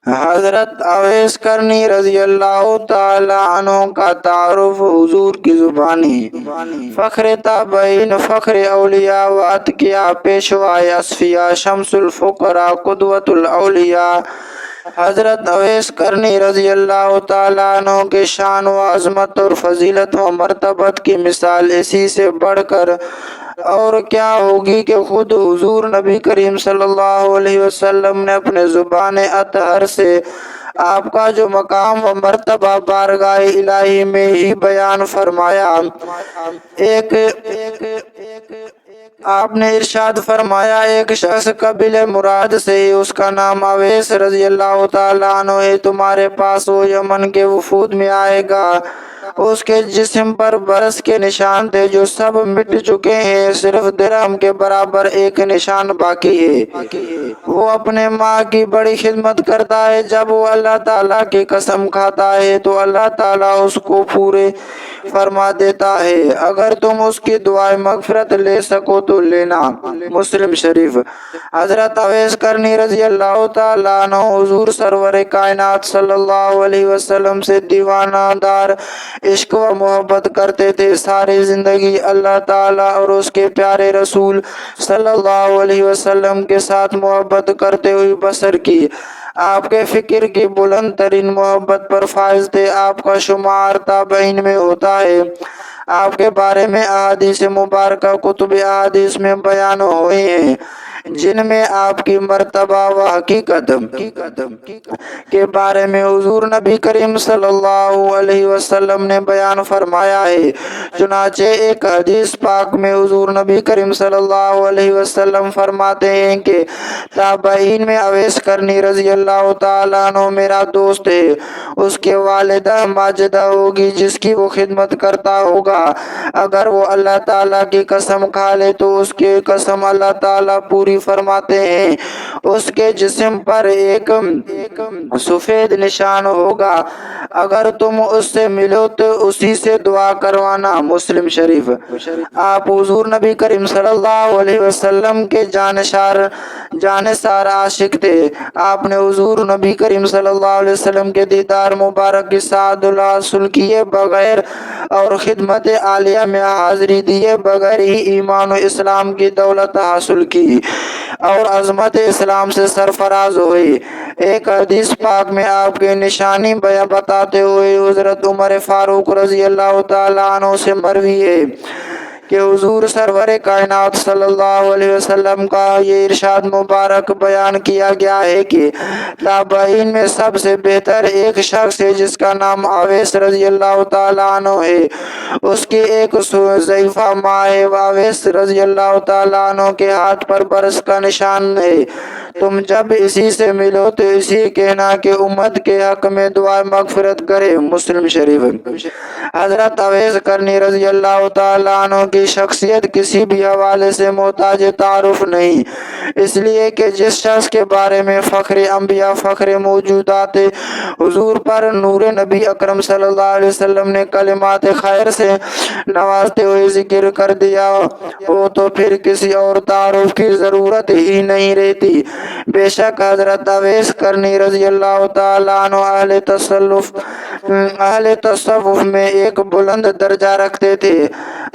حضرت اویس کرنی رضی اللہ تعالی عنہ کا تعارف حضور کی زبانی فخر تابعین، فخر اولیاء و اتقیاء، پیشوائے اصفیاء، شمس الفقراء، قدوۃ الاولیاء حضرت اویس کرنی رضی اللہ تعالیٰ عنہ کے شان و عظمت اور فضیلت و مرتبت کی مثال اسی سے بڑھ کر اور کیا ہوگی کہ خود حضور نبی کریم صلی اللہ علیہ وسلم نے اپنے زبان اطہر سے آپ کا جو مقام و مرتبہ بارگاہ الہی میں ہی بیان فرمایا۔ ایک آپ نے ارشاد فرمایا، ایک شخص قبیلہ مراد سے ہی اس کا نام اویس رضی اللہ تعالیٰ عنہ ہے، تمہارے پاس وہ یمن کے وفود میں آئے گا، اس کے جسم پر برس کے نشان تھے جو سب مٹ چکے ہیں، صرف درہم کے برابر ایک نشان باقی ہے۔ وہ اپنے ماں کی بڑی خدمت کرتا ہے، جب وہ اللہ تعالیٰ کی قسم کھاتا ہے تو اللہ تعالیٰ اس کو پورے فرما دیتا ہے، اگر تم اس کی دعائے مغفرت لے سکو تو لینا۔ مسلم شریف۔ حضرت اویس کرنی رضی اللہ تعالیٰ عنہ حضور سرور کائنات صلی اللہ علیہ وسلم سے دیوانہ دار عشق و محبت کرتے تھے، ساری زندگی اللہ تعالیٰ اور اس کے پیارے رسول صلی اللہ علیہ وسلم کے ساتھ محبت کرتے ہوئے بسر کی۔ آپ کے فکر کی بلند ترین محبت پر فائز تھے۔ آپ کا شمار تابعین میں ہوتا ہے۔ آپ کے بارے میں احادیث مبارکہ کتب احادیث میں بیان ہوئے ہیں، جن میں آپ کی مرتبہ و حقیقت کے بارے میں حضور نبی کریم صلی اللہ علیہ وسلم نے بیان فرمایا ہے۔ چنانچہ ایک حدیث پاک میں حضور نبی کریم صلی اللہ علیہ وسلم فرماتے ہیں کہ تابعین میں اویس کرنی رضی اللہ تعالیٰ عنہ میرا دوست ہے، اس کے والدہ ماجدہ ہوگی جس کی وہ خدمت کرتا ہوگا، اگر وہ اللہ تعالیٰ کی قسم کھا لے تو اس کی قسم اللہ تعالیٰ پوری فرماتے ہیں، اس کے جسم پر ایک سفید نشان ہوگا، اگر تم اس سے ملو تو اسی سے دعا کروانا۔ مسلم شریف۔ آپ حضور نبی کریم صلی اللہ علیہ وسلم کے جانشار عاشق تھے۔ آپ نے حضور نبی کریم صلی اللہ علیہ وسلم کے دیدار مبارک کی سعادت حاصل کیے بغیر اور خدمت عالیہ میں حاضری دیے بغیر ہی ایمان و اسلام کی دولت حاصل کی اور عظمت اسلام سے سرفراز ہوئے۔ ایک حدیث پاک میں آپ کی نشانی بتاتے ہوئے حضرت عمر فاروق رضی اللہ تعالیٰ عنہ سے مروی ہے کہ حضور سرور کائنات صلی اللہ علیہ وسلم کا یہ ارشاد مبارک بیان کیا گیا ہے کہ تابعین میں سب سے بہتر ایک شخص ہے جس کا نام اویس رضی اللہ تعالیٰ عنہ ہے، اس کی ایک ضعیفہ ماں ہے، اویس رضی اللہ تعالیٰ عنہ کے ہاتھ پر برس کا نشان ہے، تم جب اسی سے ملو تو اسی کہنا کہ امت کے حق میں دعا مغفرت کرے۔ مسلم شریف۔ حضرت اویس کرنی رضی اللہ تعالیٰ عنہ کی شخصیت کسی بھی حوالے سے محتاج تعارف نہیں، اس لیے کہ جس شخص کے بارے میں فخر انبیاء، فخر موجودات حضور پر نور نبی اکرم صلی اللہ علیہ وسلم نے کلمات خیر سے نوازتے ہوئے ذکر کر دیا ہو تو پھر کسی اور تعارف کی ضرورت ہی نہیں رہتی۔ بے شک حضرت اویس کرنی رضی اللہ تعالیٰ عنہ اہل تصوف میں ایک بلند درجہ رکھتے تھے۔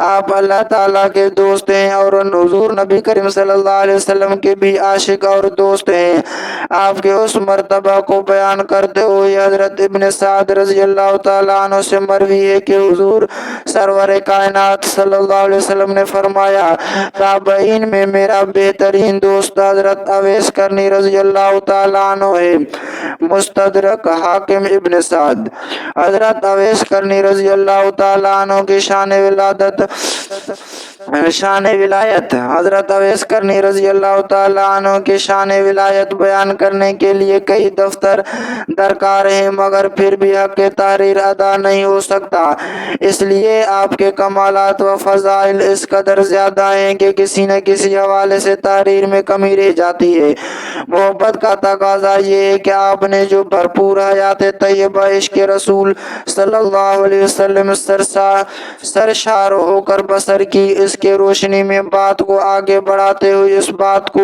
آپ اللہ تعالیٰ کے دوست ہیں اور حضور نبی کریم صلی اللہ علیہ وسلم کے بھی عاشق اور دوست ہیں۔ آپ کے اس مرتبہ کو بیان کرتے ہوئے حضرت ابن سعد رضی اللہ تعالیٰ عنہ سے مروی ہے کہ حضور سرور کائنات صلی اللہ علیہ وسلم نے فرمایا، تابعین میں میرا بہترین دوست حضرت اویس کرنی رضی اللہ تعالیٰ عنہ ہے۔ مستدرک حاکم ابن سعد۔ حضرت اویس کرنی رضی اللہ تعالیٰ عنہ کی شان ولایت۔ حضرت اویس کرنی رضی اللہ تعالیٰ عنہ کی شان ولایت بیان کرنے کے لیے کئی دفتر درکار ہیں، مگر پھر بھی حق تحریر ادا نہیں ہو سکتا، اس لیے آپ کے کمالات و فضائل اس قدر زیادہ ہیں کہ کسی نہ کسی حوالے سے تحریر میں کمی رہ جاتی ہے۔ محبت کا تقاضا یہ ہے کہ آپ نے جو بھرپور حیات طیبہ عشق رسول صلی اللہ علیہ وسلم سرشار ہو کر بسر کی، اس جس کے روشنی میں بات کو آگے بڑھاتے ہوئے اس بات کو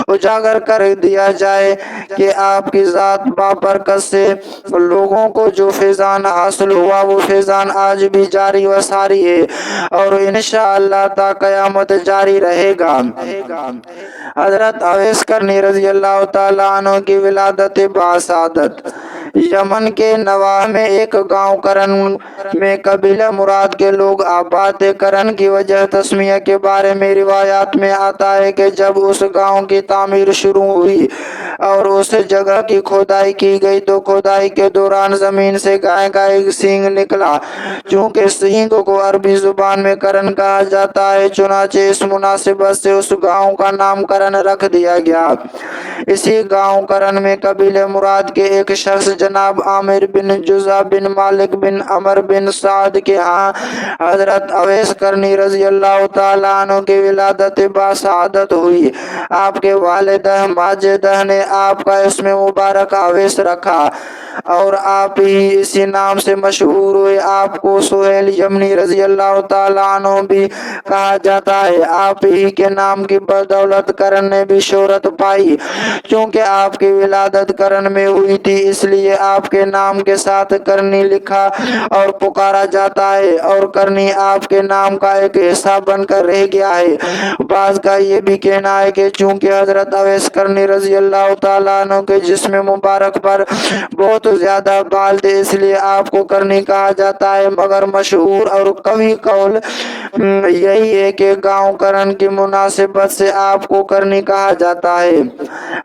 اجاگر کر دیا جائے کہ آپ کی ذات بابرکت سے لوگوں کو جو فیضان حاصل ہوا وہ فیضان آج بھی جاری و ساری ہے اور انشاءاللہ تا قیامت جاری رہے گا۔ حضرت اویس کرنی رضی اللہ تعالیٰ عنہ کی ولادت باسعادت یمن کے نواح میں ایک گاؤں کرن میں قبیلہ مراد کے لوگ آباد تھے۔ کرن کی وجہ تسمیہ کے بارے میں روایات میں آتا ہے کہ جب اس گاؤں کی تعمیر شروع ہوئی اور اس جگہ کی کھودائی کی گئی تو کھودائی کے دوران زمین سے گائے کا ایک سینگ نکلا۔ چونکہ سینگ کو عربی زبان میں کرن کہا جاتا ہے، چنانچہ اس مناسبت سے اس گاؤں کا نام کرن رکھ دیا گیا۔ اسی گاؤں کرن میں قبیلہ مراد کے ایک شخص جناب عامر بن جزع بن مالک بن عمر بن سعد کے ہاں حضرت اویس کرنی رضی اللہ تعالیٰ عنہ کی ولادت باسعادت ہوئی۔ آپ کے والدہ ماجدہ نے آپ کا اسم مبارک اویس رکھا اور آپ ہی اسی نام سے مشہور ہوئے۔ آپ کو سہیل یمنی رضی اللہ تعالیٰ عنہ بھی کہا جاتا ہے۔ آپ ہی کے نام کی بدولت کرن نے بھی شہرت پائی۔ چونکہ آپ کی ولادت کرن میں ہوئی تھی اس لیے آپ کے نام کے ساتھ کرنی لکھا اور پکارا جاتا ہے اور کرنی آپ کے نام کا ایک حصہ بن کر رہ گیا ہے۔ بعض کا یہ بھی کہنا ہے کہ چونکہ حضرت اویس کرنی رضی اللہ تعالیٰ عنہ کے جسم مبارک پر بہت زیادہ بال تھے اس لیے آپ کو کرنی کہا جاتا ہے، مگر مشہور اور قوی قول یہی ہے کہ گاؤں کرن کی مناسبت سے آپ کو کرنی کہا جاتا ہے۔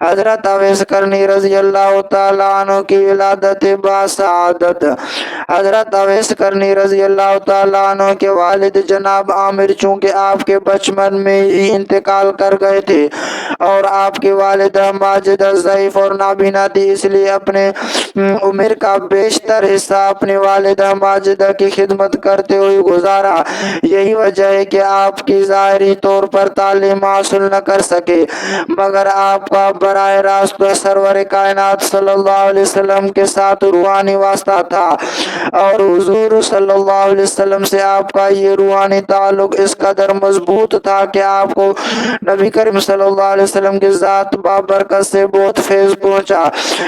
حضرت اویس کرنی رضی اللہ تعالیٰ عنہ کی ولادت باسعادت۔ حضرت اویس کرنی رضی اللہ تعالیٰ عنہ کے والد جناب عامر چونکہ آپ کے بچپن میں ہی انتقال کر گئے تھے اور آپ کی والدہ ماجدہ ضعیف اور نابینا تھی، اس لیے اپنے عمر کا بیشتر حصہ اپنی والدہ ماجدہ کی خدمت کرتے ہوئے گزارا۔ یہی وجہ ہے کہ آپ کی ظاہری طور پر تعلیم حاصل نہ کر سکے، مگر آپ کا براہ راست سرور کائنات صلی اللہ علیہ وسلم کے ساتھ روحانی واسطہ تھا اور حضور صلی اللہ علیہ وسلم سے آپ کا یہ روحانی تعلق اس قدر مضبوط تھا کہ آپ کو نبی کریم صلی اللہ علیہ وسلم کی ذات بابرکت سے بہت فیض پہنچا۔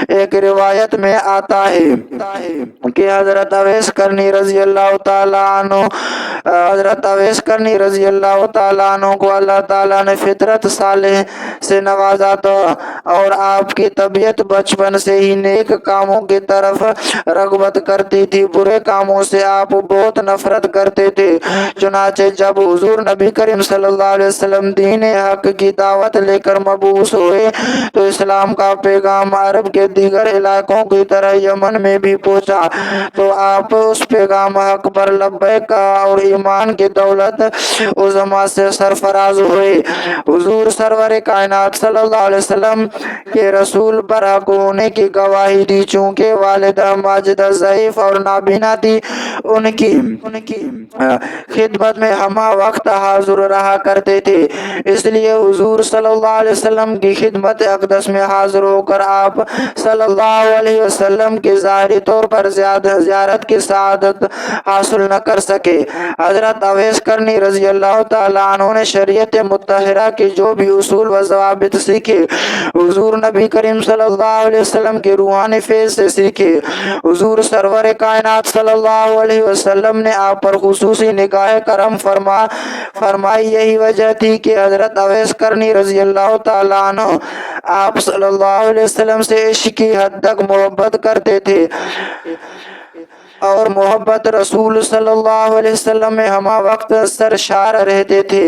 ایک روایت میں آتا ہے کہ حضرت اویس کرنی رضی اللہ تعالیٰ عنہ کو اللہ تعالیٰ نے فطرت صالح سے نوازا تھا اور آپ کی طبیعت بچپن سے ہی نیک کاموں کی طرف رغبت کرتی تھی، برے کاموں سے آپ بہت نفرت کرتے تھے۔ چنانچہ جب حضور نبی کریم صلی اللہ علیہ وسلم دین حق کی دعوت لے کر مبعوث ہوئے تو اسلام کا پیغام عرب کے دیگر علاقوں کی طرح یمن میں بھی پہنچا تو آپ اس پیغام حق پر لبیک کہا اور ایمان کی دولت عظمیٰ سے سرفراز ہوئے۔ حضور سرور کائنات صلی اللہ علیہ وسلم کے رسول برحق ہونے کی گواہی دی۔ چونکہ والدہ ماجدہ ضعیف اور نابینا تھی، ان کی خدمت میں ہمہ وقت حاضر رہا کرتے تھے، اس لیے حضور صلی اللہ علیہ وسلم کی خدمت اقدس میں حاضر ہو کر آپ صلی اللہ علیہ وسلم کی ظاہری طور پر زیارت کی سعادت حاصل نہ کر سکے۔ حضرت اویس کرنی رضی اللہ تعالیٰ عنہ نے شریعت مطہرہ کے جو بھی اصول و ضوابط سیکھے حضور نبی کریم صلی اللہ علیہ وسلم کے روحانی فیض سے سیکھے۔ حضور سرور کائنات صلی اللہ علیہ وسلم نے آپ پر خصوصی نگاہ کرم فرمائی۔ یہی وجہ تھی کہ حضرت اویس کرنی رضی اللہ تعالیٰ عنہ آپ صلی اللہ علیہ وسلم سے عشق کی حد تک محبت کرتے تھے اور محبت رسول صلی اللہ علیہ وسلم میں ہمہ وقت سرشار رہتے تھے۔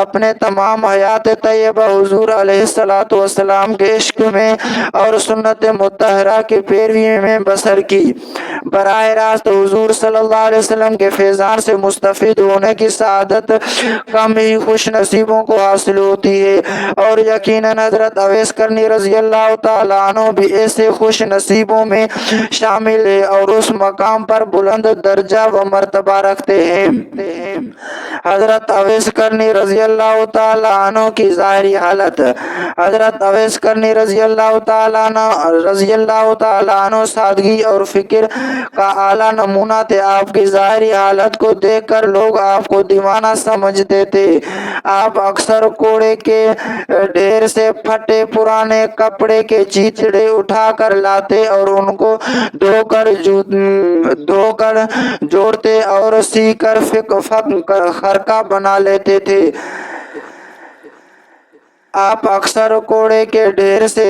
اپنے تمام حیات طیبہ حضور علیہ السلام کے عشق میں اور سنت مطہرہ کی پیروی میں بسر کی۔ براہ راست حضور صلی اللہ علیہ وسلم کے فیضان سے مستفید ہونے کی سعادت کم ہی خوش نصیبوں کو حاصل ہوتی ہے اور یقیناً حضرت اویس کرنی رضی اللہ تعالیٰ عنہ بھی ایسے خوش نصیبوں میں شامل ہے اور اس مقام پر بلند درجہ و مرتبہ رکھتے ہیں۔ حضرت اویس کرنی رضی اللہ تعالیٰ عنہ کی ظاہری حالت۔ حضرت اویس کرنی رضی اللہ تعالیٰ عنہ سادگی اور فکر کا اعلیٰ نمونہ تھے۔ آپ کی ظاہری حالت کو دیکھ کر لوگ آپ کو دیوانہ سمجھتے تھے۔ آپ اکثر کوڑے کے ڈھیر سے پھٹے پرانے کپڑے کے چیتڑے اٹھا کر لاتے اور ان کو دھو کر جوڑتے اور سی کر خرقہ بنا لیتے تھے۔ آپ اکثر کوڑے کے ڈھیر سے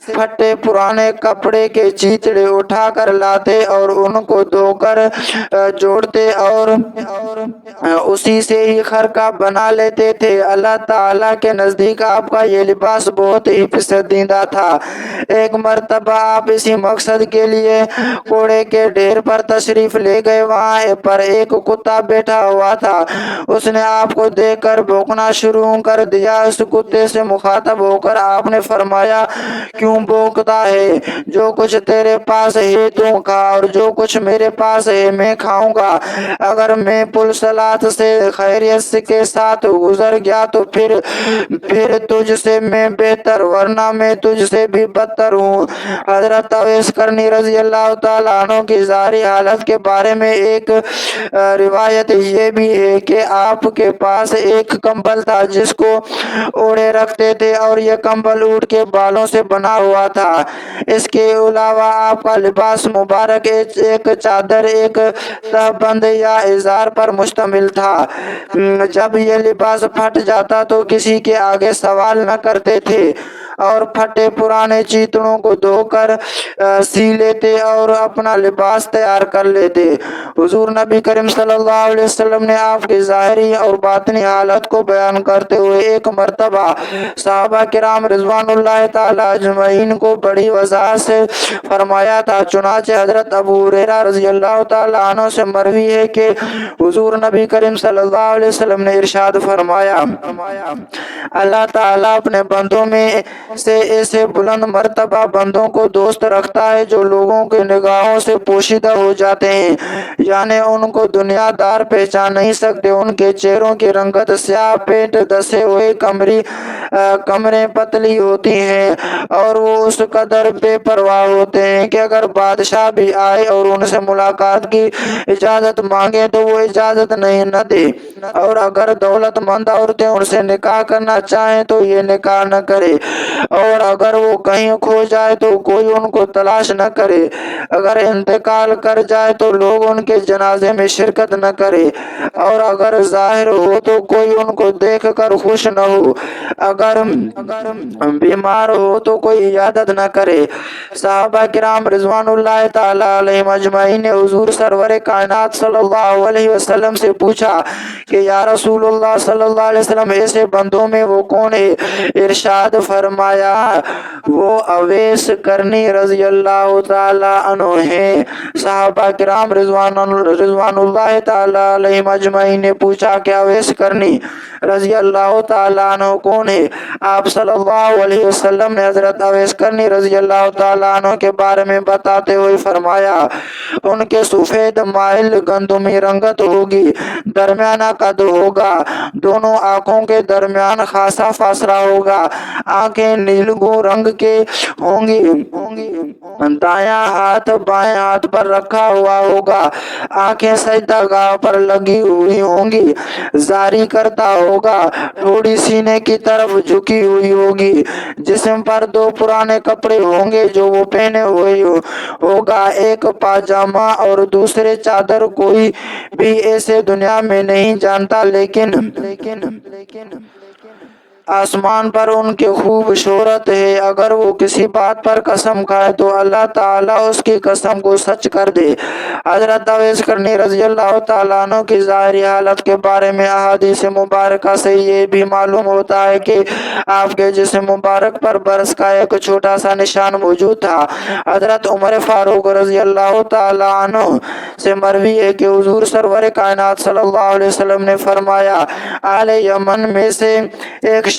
پھٹے پرانے کپڑے کے چیتڑے اٹھا کر لاتے اور ان کو دھو کر جوڑتے اور اسی سے ہی خرقہ بنا لیتے تھے۔ اللہ تعالیٰ کے نزدیک آپ کا یہ لباس بہت ہی پسندیدہ تھا۔ ایک مرتبہ آپ اسی مقصد کے لیے کوڑے کے ڈھیر پر تشریف لے گئے۔ وہاں پر ایک کتا بیٹھا ہوا تھا۔ اس نے آپ کو دیکھ کر بھونکنا شروع کر دیا۔ اس کتے سے مخاطب ہو کر آپ نے فرمایا، کیوں بھونکتا ہے؟ جو کچھ تیرے پاس ہے تو کھا اور جو کچھ میرے پاس ہے میں کھاؤں گا۔ اگر میں پل صلات سے خیریت کے ساتھ گزر گیا تو پھر تجھ سے میں بہتر، ورنہ میں تجھ سے بھی بدتر ہوں۔ حضرت اویس کرنی رضی اللہ تعالیٰ عنہ کی ظاہری حالت کے بارے میں ایک روایت یہ بھی ہے کہ آپ کے پاس ایک کمبل تھا جس کو اوڑھے رکھتے تھے اور یہ کمبل اونٹ کے بالوں سے بنا ہوا تھا۔ اس کے علاوہ آپ کا لباس مبارک ایک چادر، ایک تہبند یا ازار پر مشتمل تھا۔ جب یہ لباس پھٹ جاتا تو کسی کے آگے سوال نہ کرتے تھے اور پھٹے پرانے چیتڑوں کو دھو کر سی لیتے اور اپنا لباس تیار کر لیتے۔ حضور نبی کریم صلی اللہ علیہ وسلم نے آپ کی ظاہری اور باطنی حالت کو بیان کرتے ہوئے ایک مرتبہ صحابہ کرام رضوان اللہ تعالی اجمعین کو بڑی وضاحت سے فرمایا تھا۔ چنانچہ حضرت ابو ہریرہ رضی اللہ تعالی عنہ سے مروی ہے کہ حضور نبی کریم صلی اللہ علیہ وسلم نے ارشاد فرمایا، اللہ تعالیٰ اپنے بندوں میں سے ایسے بلند مرتبہ بندوں کو دوست رکھتا ہے جو لوگوں کی نگاہوں سے پوشیدہ ہو جاتے ہیں، یعنی ان کو دنیا دار پہچان نہیں سکتے۔ ان کے چہروں کی رنگت سیاہ، پیٹ دسے ہوئے، کمریں پتلی ہوتی ہیں اور وہ اس قدر بے پرواہ ہوتے ہیں کہ اگر بادشاہ بھی آئے اور ان سے ملاقات کی اجازت مانگے تو وہ اجازت نہ دے، اور اگر دولت مند عورتیں ان سے نکاح کرنا چاہیں تو یہ نکاح نہ کرے، اور اگر وہ کہیں کھو جائے تو کوئی ان کو تلاش نہ کرے، اگر انتقال کر جائے تو لوگ ان کے جنازے میں شرکت نہ کرے، اور اگر ظاہر ہو تو کوئی ان کو دیکھ کر خوش نہ ہو، اگر بیمار ہو تو کوئی عیادت نہ کرے۔ صحابہ کرام رضوان اللہ تعالی علیہم اجمعین نے حضور سرور کائنات صلی اللہ علیہ وسلم سے پوچھا کہ یا رسول اللہ صلی اللہ علیہ وسلم، ایسے بندوں میں وہ کون ہے؟ ارشاد فرمایا، وہ اویس کرنی رضی اللہ تعالی عنہ ہیں۔ صحابہ کرام رضوان اللہ تعالی علیہم اجمعین نے پوچھا کہ اویس کرنی رضی اللہ تعالی عنہ کون ہے؟ آپ صلی اللہ علیہ وسلم نے حضرت اویس کرنی رضی اللہ تعالی عنہ کے بارے میں بتاتے ہوئے فرمایا، ان کے سفید مائل گندمی رنگت ہوگی، درمیانہ قد ہوگا، دونوں آنکھوں کے درمیان خاصا فاصلہ ہوگا، آنکھیں نیلگوں رنگ کے ہوں گی، دایاں ہاتھ بائیں ہاتھ پر رکھا ہوا ہوگا، آنکھیں سجدہ گاہ پر لگی ہوئی ہوں گی، زاری کرتا ہوگا، تھوڑی سینے کی طرف جھکی ہوئی ہوگی، جسم پر دو پرانے کپڑے ہوں گے جو وہ پہنے ہوئے ہوگا، ایک پاجامہ اور دوسرے چادر۔ کوئی بھی ایسے دنیا میں نہیں جانتا، لیکن آسمان پر ان کی خوب شہرت ہے۔ اگر وہ کسی بات پر قسم کھائے تو اللہ تعالیٰ اس کی قسم کو سچ کر دے۔ حضرت اویس کرنی رضی اللہ تعالیٰ عنہ کی ظاہری حالت کے بارے میں احادیث مبارکہ سے یہ بھی معلوم ہوتا ہے کہ آپ کے جسم مبارک پر برس کا ایک چھوٹا سا نشان موجود تھا۔ حضرت عمر فاروق رضی اللہ تعالیٰ عنہ سے مروی ہے کہ حضور سرور کائنات صلی اللہ علیہ وسلم نے فرمایا، اہل یمن میں سے ایک